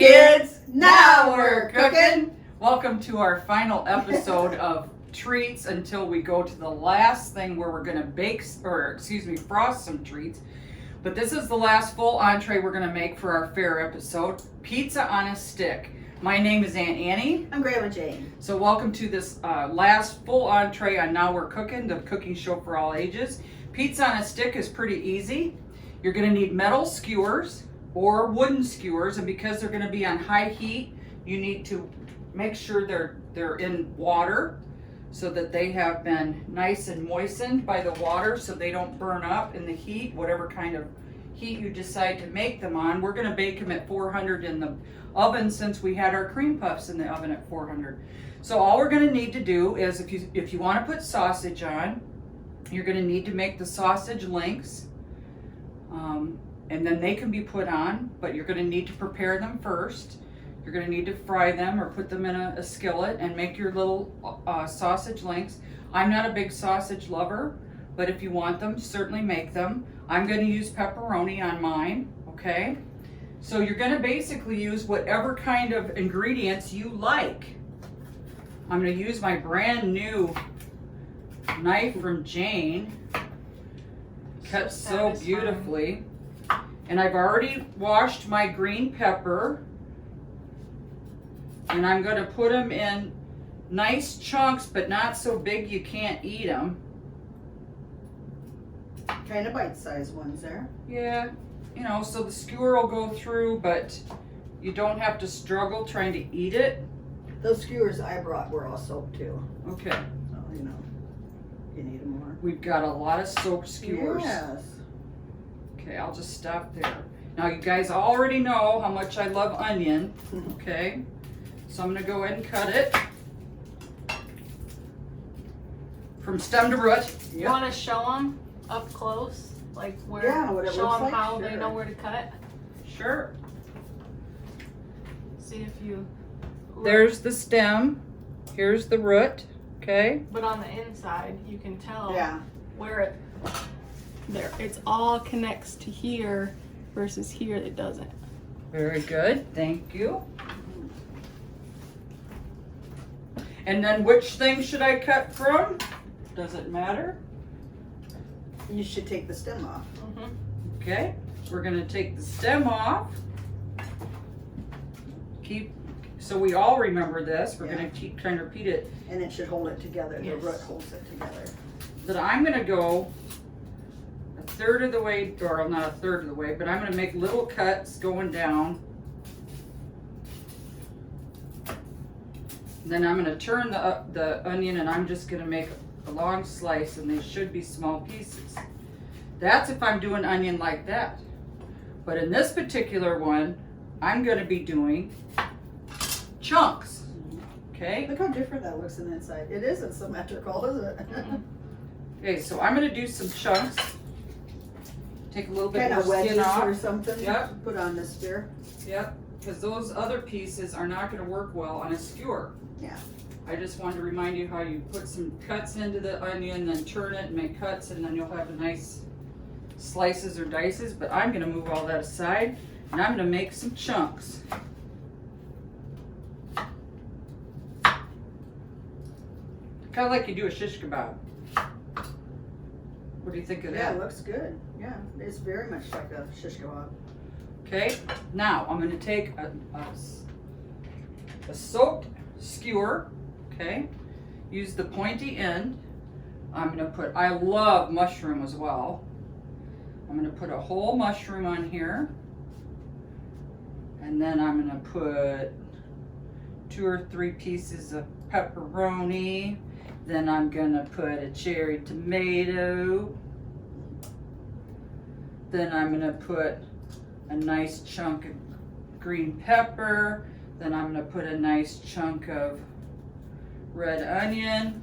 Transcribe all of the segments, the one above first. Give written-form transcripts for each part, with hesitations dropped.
kids, now we're cooking. Welcome to our final episode of treats until we go to the last thing where we're gonna frost some treats. But this is the last full entree we're gonna make for our fair episode, pizza on a stick. My name is Aunt Annie. I'm Grandma Jane. So welcome to this last full entree on Now We're Cooking, the cooking show for all ages. Pizza on a stick is pretty easy. You're gonna need metal skewers or wooden skewers, and because they're going to be on high heat, you need to make sure they're in water so that they have been nice and moistened by the water so they don't burn up in the heat, whatever kind of heat you decide to make them on. We're going to bake them at 400 in the oven since we had our cream puffs in the oven at 400. So all we're going to need to do is if you want to put sausage on, you're going to need to make the sausage links. And then they can be put on, but you're going to need to prepare them first. You're going to need to fry them or put them in a skillet and make your little sausage links. I'm not a big sausage lover, but if you want them, certainly make them. I'm going to use pepperoni on mine, okay? So you're going to basically use whatever kind of ingredients you like. I'm going to use my brand new knife from Jayne. Cut so beautifully. And I've already washed my green pepper, and I'm going to put them in nice chunks, but not so big you can't eat them. Kind of bite-sized ones there. Yeah, you know, so the skewer will go through, but you don't have to struggle trying to eat it. Those skewers I brought were all soaked too. Okay. So, you know, you need them more. We've got a lot of soaked skewers. Yes. Okay, I'll just stop there. Now you guys already know how much I love onion, okay? So I'm gonna go ahead and cut it from stem to root. You want to show them up close, like where? Yeah, what it show looks them like? how Sure. they know where to cut. Sure. See if you. Look. There's the stem. Here's the root, okay? But on the inside, you can tell Yeah. There, it's all connects to here versus here it doesn't. Very good, thank you. And then which thing should I cut from? Does it matter? You should take the stem off. Mm-hmm. Okay, we're gonna take the stem off. So we all remember this. We're gonna keep trying to repeat it. And it should hold it together. Yes. The root holds it together. That I'm gonna go a third of the way, or not a third of the way, but I'm gonna make little cuts going down. Then I'm gonna turn the onion, and I'm just gonna make a long slice, and they should be small pieces. That's if I'm doing onion like that. But in this particular one, I'm gonna be doing chunks, okay? Look how different that looks on the inside. It isn't symmetrical, is it? Okay, so I'm gonna do some chunks. Take a little bit Kind of of the skin wedges off. or something. Yep. Put on the spear. Yep, because those other pieces are not gonna work well on a skewer. Yeah. I just wanted to remind you how you put some cuts into the onion, then turn it and make cuts, and then you'll have a nice slices or dices. But I'm gonna move all that aside, and I'm gonna make some chunks. Kind of like you do a shish kebab. What do you think of Yeah, that? it looks good. Yeah, it's very much like a shish kebab. Okay, now I'm going to take a soaked skewer, okay, use the pointy end. I'm going to put, I love mushroom as well. I'm going to put a whole mushroom on here. And then I'm going to put 2 or 3 pieces of pepperoni. Then I'm going to put a cherry tomato. Then I'm going to put a nice chunk of green pepper. Then I'm going to put a nice chunk of red onion.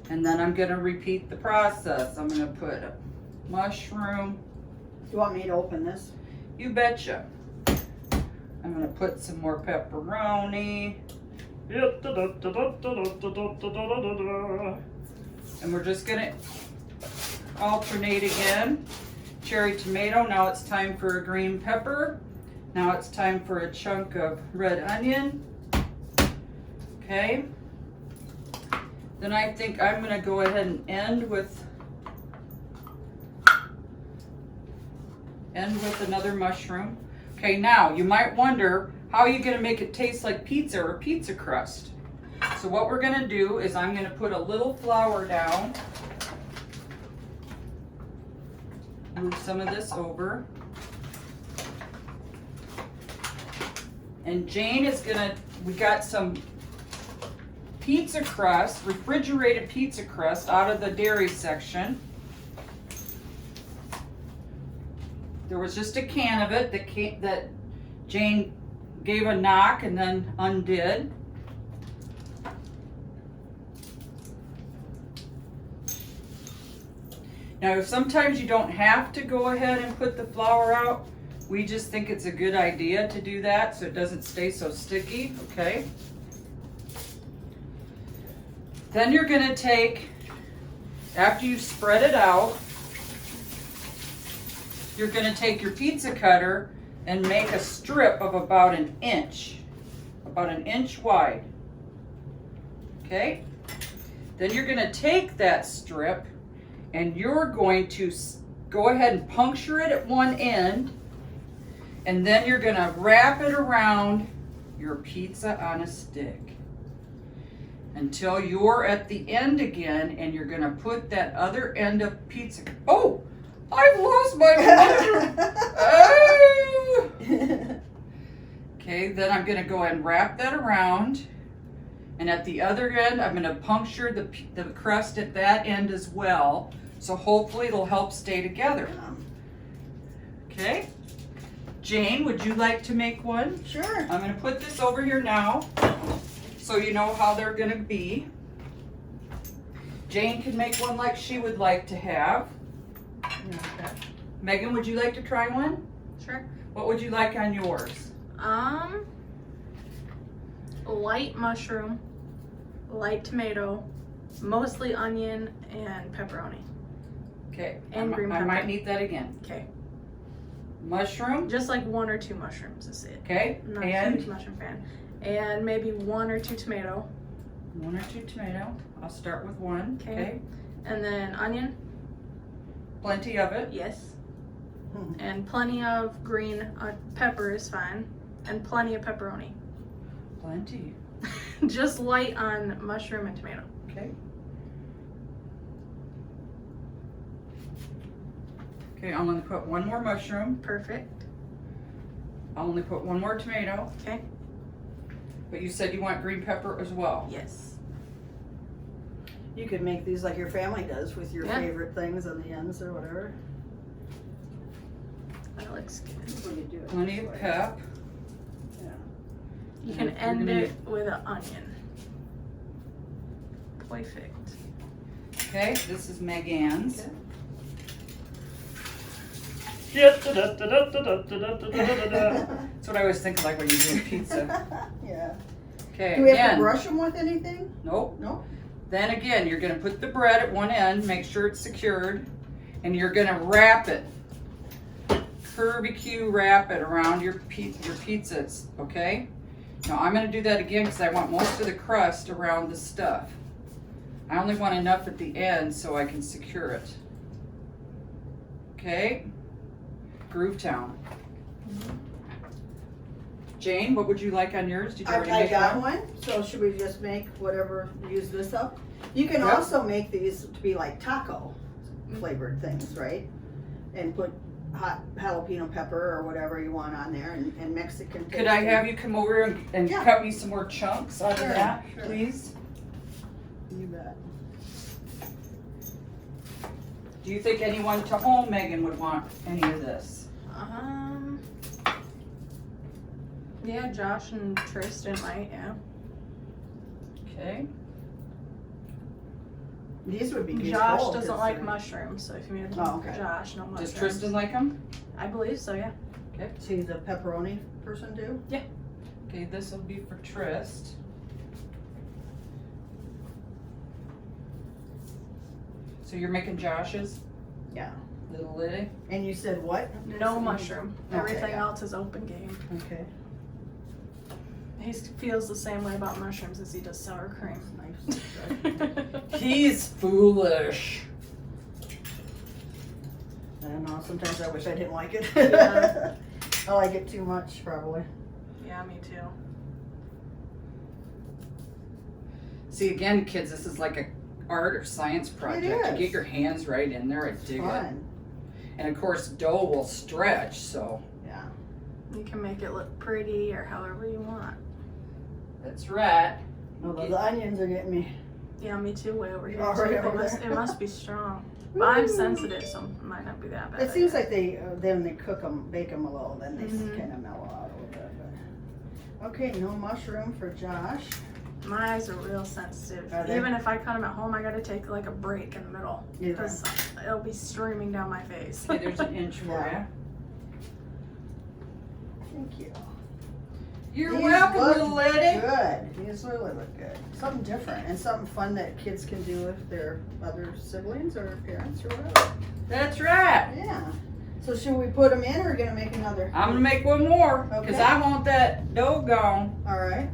And then I'm going to repeat the process. I'm going to put a mushroom. You want me to open this? You betcha. I'm going to put some more pepperoni. And we're just going to alternate again. Cherry tomato. Now it's time for a green pepper. Now it's time for a chunk of red onion. Okay. Then I think I'm gonna go ahead and end with another mushroom. Okay, now you might wonder, how are you gonna make it taste like pizza or pizza crust? So what we're gonna do is I'm gonna put a little flour down. Move some of this over. And Jayne is gonna, we got some pizza crust, refrigerated pizza crust out of the dairy section. There was just a can of it that Jayne gave a knock and then undid. Now, sometimes you don't have to go ahead and put the flour out. We just think it's a good idea to do that so it doesn't stay so sticky, okay? Then you're gonna take, after you spread it out, you're gonna take your pizza cutter and make a strip of about an inch wide, okay? Then you're gonna take that strip and you're going to go ahead and puncture it at one end, and then you're gonna wrap it around your pizza on a stick until you're at the end again, and you're gonna put that other end of pizza. Oh, I've lost my mushroom. Oh. Okay, then I'm gonna go ahead and wrap that around, and at the other end, I'm gonna puncture the crust at that end as well. So hopefully it'll help stay together. Okay. Jayne, would you like to make one? Sure. I'm gonna put this over here now so you know how they're gonna be. Jayne can make one like she would like to have. Okay. Megan, would you like to try one? Sure. What would you like on yours? Light mushroom, light tomato, mostly onion and pepperoni. Okay. And green I pepper. might need that again. Okay. Mushroom. Just like 1 or 2 mushrooms is it. Okay. I'm not a And huge mushroom fan. And maybe 1 or 2 tomato. 1 or 2 tomato. I'll start with 1. Okay. Okay. And then onion, Plenty of it. yes. And plenty of green pepper is fine. And plenty of pepperoni. Plenty. Just light on mushroom and tomato. Okay. Okay, I'm gonna put 1 more mushroom. Perfect. I'll only put 1 more tomato. Okay. But you said you want green pepper as well. Yes. You could make these like your family does with your Yeah. favorite things on the ends or whatever. That looks good. What do you do? Plenty of pep. Yeah. You can And end we're gonna it with an onion. Perfect. Okay, this is Megan's. Okay. That's what I always think like when you're doing pizza. Yeah. Okay, Do we have to again. brush them with anything? Nope. No? Then again, you're gonna put the bread at one end, make sure it's secured, and you're gonna wrap it. Curvy wrap it around your pizzas, okay? Now I'm gonna do that again because I want most of the crust around the stuff. I only want enough at the end so I can secure it. Okay? Groovetown. Jayne, what would you like on yours? Did you already I make got one? one, so should we just make whatever, use this up? You can Yep. also make these to be like taco flavored things, right? And put hot jalapeno pepper or whatever you want on there and Mexican. Could I tasting. have you come over and Yeah. cut me some more chunks out Sure, of that, sure. please? You bet. Do you think anyone to home, Megan, would want any of this? Yeah, Josh and Tristan might, yeah. Okay. These would be good. Josh cold, doesn't 'cause like they're- mushrooms, so if you made Oh, okay. Josh, no mushrooms. Does Tristan like them? I believe so, yeah. So he's a pepperoni person too? Okay, this will be for Trist. So you're making Josh's? Yeah. Little Liddy. And you said what? No mushroom. Okay, Everything yeah. else is open game. Okay. He feels the same way about mushrooms as he does sour cream. Nice. He's foolish. I don't know, sometimes I wish I didn't like it. Yeah. I like it too much, probably. Yeah, me too. See, again, kids, this is like a art or science project. You is. get your hands right in there and dig it. Fun. And of course, dough will stretch, so Yeah. You can make it look pretty or however you want. that's right. Oh, those onions are getting me. Yeah, me too, way over here. Oh, too. right over It must be strong. But I'm sensitive, so it might not be that bad. It seems like they, then they cook them, bake them a little, then they Mhm. kind of mellow out a little bit. But. Okay, no mushroom for Josh. My eyes are real sensitive. Are they? Even if I cut them at home, I gotta take like a break in the middle. Yeah. Because it'll be streaming down my face. Okay, there's an inch for Yeah. you. Thank you. You're These welcome, look little lady. Good. These really look good. Something different and something fun that kids can do with their other siblings or parents or whatever. That's right. Yeah. So should we put them in or are we gonna make another? I'm gonna make one more because Okay. I want that dough gone. All right.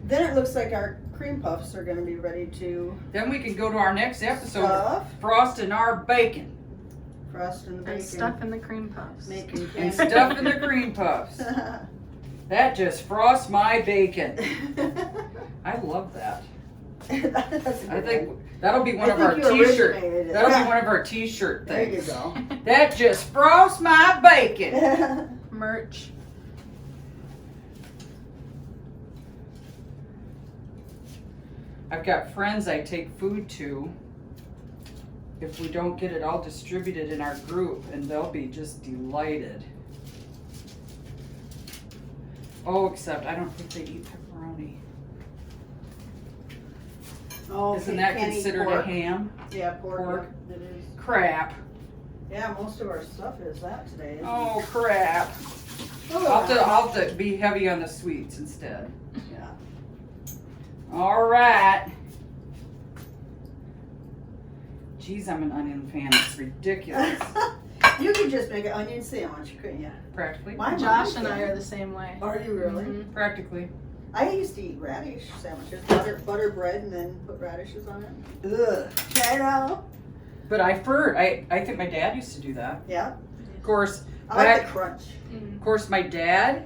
Then it looks like our cream puffs are gonna be ready to Then we can go to our next episode, stuff, frosting our bacon frost and the And bacon, stuff in the cream puffs. making and candy. stuff in the cream puffs. That just frosts my bacon. I love that. That's a I good think one. that'll be one I of our think you t-shirt. originated it. That'll Yeah. be one of our t-shirt There you things. go. That just frosts my bacon. Merch. I've got friends I take food to. If we don't get it all distributed in our group, and they'll be just delighted. Oh, except I don't think they eat pepperoni. Oh, Isn't that can't eat considered a pork. ham? Yeah, pork. pork? Yeah, it is. Crap. Yeah, most of our stuff is that today. Isn't Oh, crap. it? I'll have to be heavy on the sweets instead. Yeah. All right. Geez, I'm an onion fan. It's ridiculous. You could just make an onion sandwich, couldn't you? Practically. My Josh mom and I can. are the same way. Are you really? Mhm. Practically. I used to eat radish sandwiches, butter bread, and then put radishes on it. Ugh. I know. But I think my dad used to do that. Yeah. Of course, I like Back- the crunch. Mhm. Of course, my dad,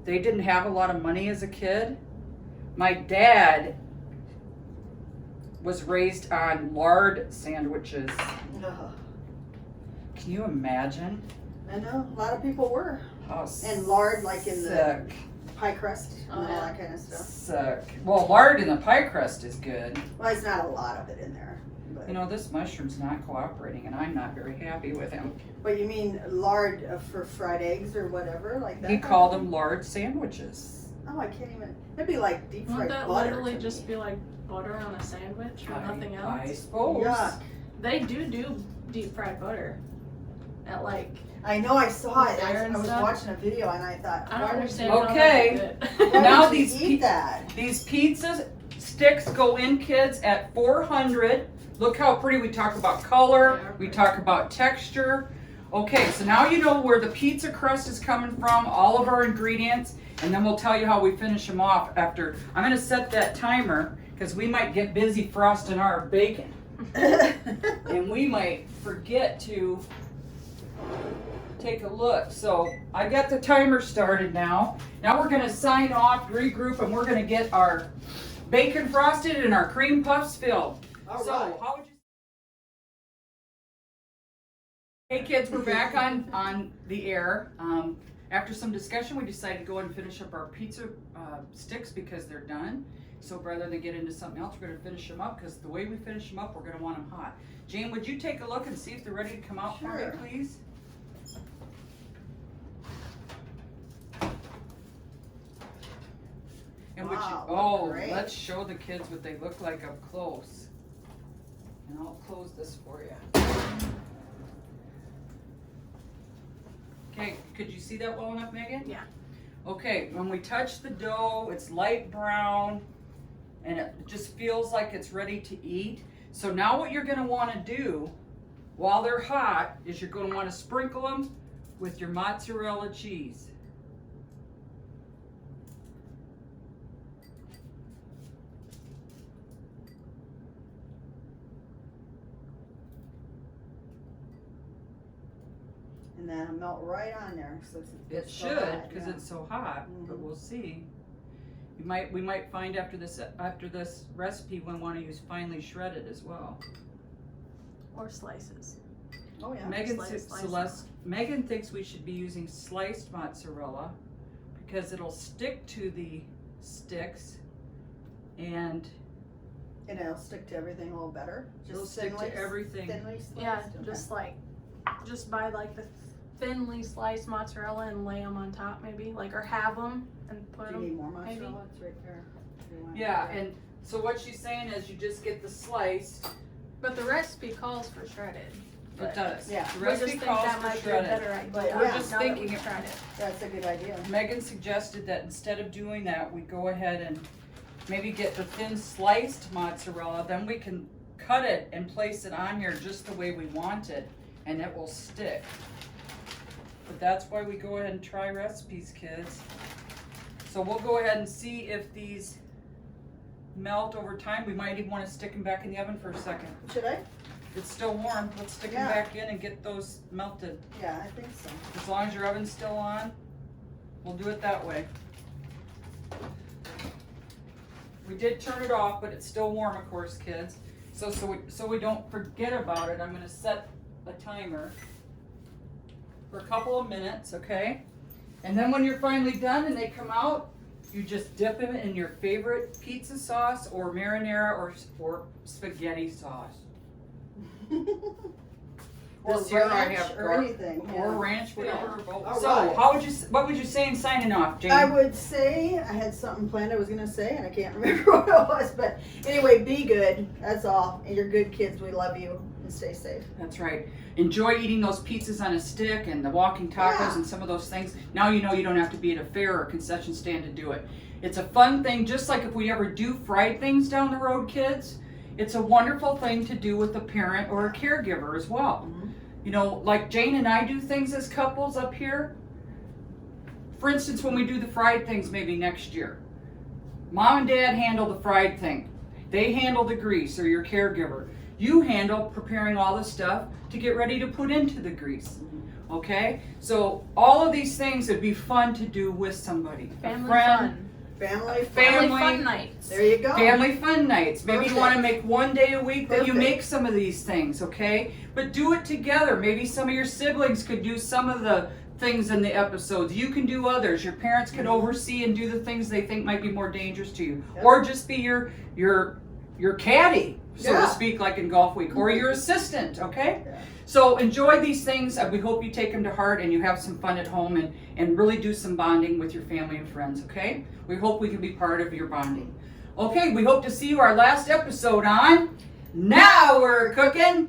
they didn't have a lot of money as a kid. My dad was raised on lard sandwiches. Ugh. Can you imagine? I know. A lot of people were. How And lard, like in the sick, pie crust and Oh, all yeah. that kind of stuff. sick. Well, lard in the pie crust is good. Well, it's not a lot of it in there. But, You know, this mushroom's not cooperating, and I'm not very happy with him. but you mean lard for fried eggs or whatever, like that? He called them lard sandwiches. Oh, I can't even. It'd be like deep Won't fried that butter. literally to just me. be like butter on a sandwich or nothing I else? suppose. Yuck. They do deep fried butter. At like, I know. I saw it. There I and was stuff. watching a video and I thought, I don't why would understand. you- how Okay. that's Why good. Now would you these eat that. These pizza sticks go in, kids, at 400. Look how pretty. We talk about color. They are We pretty. talk about texture. Okay, so now you know where the pizza crust is coming from, all of our ingredients, and then we'll tell you how we finish them off after. I'm going to set that timer because we might get busy frosting our bacon. And we might forget to take a look. So I got the timer started now. Now we're gonna sign off, regroup, and we're gonna get our bacon frosted and our cream puffs filled. All So right. how would you? Hey kids, we're back on the air. After some discussion, we decided to go and finish up our pizza sticks because they're done. So rather than get into something else, we're gonna finish them up because the way we finish them up, we're gonna want them hot. Jane, would you take a look and see if they're ready to come out for Sure. me, please? And would you, Wow, oh, great. let's show the kids what they look like up close. And I'll close this for you. Okay, could you see that well enough, Megan? Yeah. Okay, when we touch the dough, it's light brown and it just feels like it's ready to eat. So now what you're gonna wanna do, while they're hot is you're going to want to sprinkle them with your mozzarella cheese. And then it'll melt right on there. So It so should, hot, because yeah. it's so hot, but Mhm. we'll see. We might find after this recipe we want to use finely shredded as well. Or slices. Oh yeah. Megan thinks we should be using sliced mozzarella because it'll stick to the sticks and And it'll stick to everything a little better. it'll stick to everything. Thinly sliced? Yeah, Okay. just buy like the thinly sliced mozzarella and lay them on top, maybe, like, or have them and put Do you them. need more maybe. mozzarella? It's right there. If you want. Yeah, and so what she's saying is you just get the sliced. But the recipe calls for shredded. It does. Yeah. The We recipe just think calls that for might be a shredded. better idea. But We're yeah, just now that thinking we've it. tried it. That's a good idea. Megan suggested that instead of doing that, we go ahead and maybe get the thin sliced mozzarella, then we can cut it and place it on here just the way we want it, and it will stick. But that's why we go ahead and try recipes, kids. So we'll go ahead and see if these melt over time. We might even want to stick them back in the oven for a second. Should I? It's still warm. Let's stick them Yeah. back in and get those melted. Yeah, I think so. As long as your oven's still on, we'll do it that way. We did turn it off, but it's still warm, of course, kids. So we don't forget about it, I'm gonna set a timer for a couple of minutes, okay? And then when you're finally done and they come out, you just dip them in your favorite pizza sauce or marinara or spaghetti sauce. Or This year I ranch have or anything. Or yeah. ranch, whatever. Yeah. Both. All So, right. what would you say in signing off, Jane? I would say I had something planned I was gonna say and I can't remember what it was, but anyway, be good. That's all. And you're good kids. We love you and stay safe. That's right. Enjoy eating those pizzas on a stick and the walking tacos Yeah. and some of those things. Now you know you don't have to be at a fair or concession stand to do it. It's a fun thing, just like if we ever do fried things down the road, kids. It's a wonderful thing to do with a parent or a caregiver as well. Mhm. You know, like Jane and I do things as couples up here. For instance, when we do the fried things maybe next year, mom and dad handle the fried thing. They handle the grease, or your caregiver. You handle preparing all the stuff to get ready to put into the grease. Okay? So all of these things would be fun to do with somebody. Family a friend, fun. Family Family fun nights. There you go. Family fun nights. Maybe you want to Perfect. make one day a week that you Perfect. make some of these things, okay? But do it together. Maybe some of your siblings could do some of the things in the episodes. You can do others. Your parents could oversee and do the things they think might be more dangerous to you. Yep. Or just be your caddy, so Yeah. to speak, like in Golf Week, or your assistant, okay? Yeah. So enjoy these things. We hope you take them to heart and you have some fun at home and really do some bonding with your family and friends, okay? We hope we can be part of your bonding. Okay, we hope to see you our last episode on Now We're Cooking.